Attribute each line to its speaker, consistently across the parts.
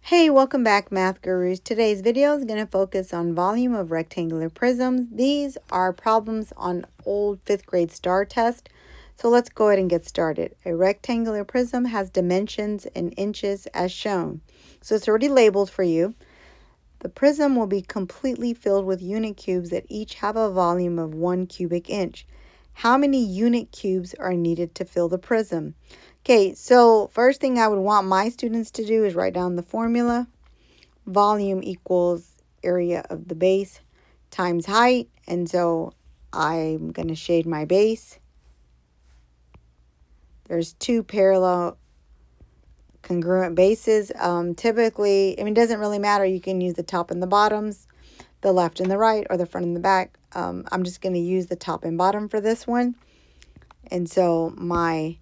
Speaker 1: Hey, welcome back, Math Gurus. Today's video is going to focus on volume of rectangular prisms. These are problems on old 5th grade STAAR test. So let's go ahead and get started. A rectangular prism has dimensions in inches as shown. So it's already labeled for you. The prism will be completely filled with unit cubes that each have a volume of 1 cubic inch. How many unit cubes are needed to fill the prism? Okay, so first thing I would want my students to do is write down the formula. Volume equals area of the base times height. And so I'm going to shade my base. There's two parallel congruent bases. Typically, it doesn't really matter. You can use the top and the bottoms, the left and the right, or the front and the back. I'm just going to use the top and bottom for this one. And so my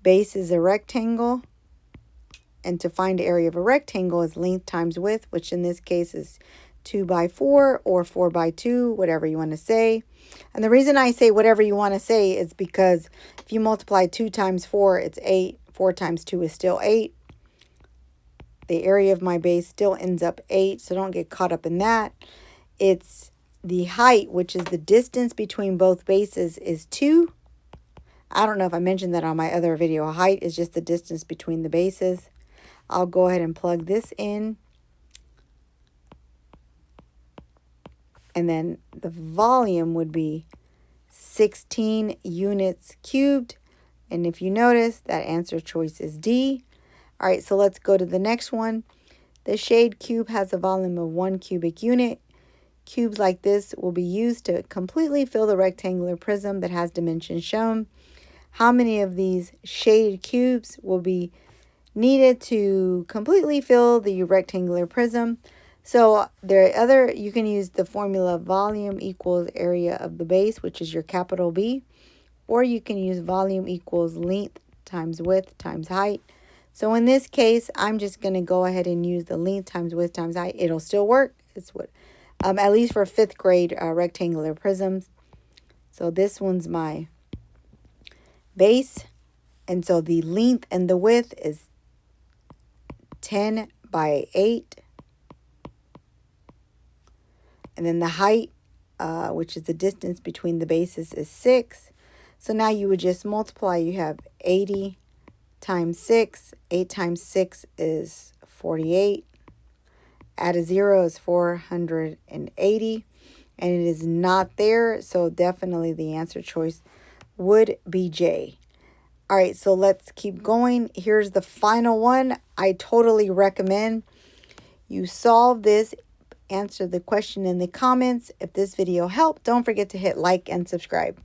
Speaker 1: base is a rectangle. And to find the area of a rectangle is length times width, which in this case is 2 by 4 or 4 by 2, whatever you want to say. And the reason I say whatever you want to say is because if you multiply 2 times 4, it's 8. 4 times 2 is still 8. The area of my base still ends up 8, so don't get caught up in that. It's the height, which is the distance between both bases, is 2. I don't know if I mentioned that on my other video. Height is just the distance between the bases. I'll go ahead and plug this in. And then the volume would be 16 units cubed. And if you notice, that answer choice is D. All right, so let's go to the next one. The shade cube has a volume of 1 cubic unit. Cubes like this will be used to completely fill the rectangular prism that has dimensions shown. How many of these shaded cubes will be needed to completely fill the rectangular prism? So you can use the formula volume equals area of the base, which is your capital B, or you can use volume equals length times width times height. So in this case, I'm just going to go ahead and use the length times width times height. It'll still work. It's what, at least for 5th grade rectangular prisms. So this one's my base, and so the length and the width is 10 by 8. And then the height, which is the distance between the bases, is 6. So now you would just multiply. You have 80 times 6. 8 times 6 is 48. Add a 0 is 480. And it is not there, so definitely the answer choice would be J. All right, so let's keep going. Here's the final one. I totally recommend you solve this. Answer the question in the comments. If this video helped, don't forget to hit like and subscribe.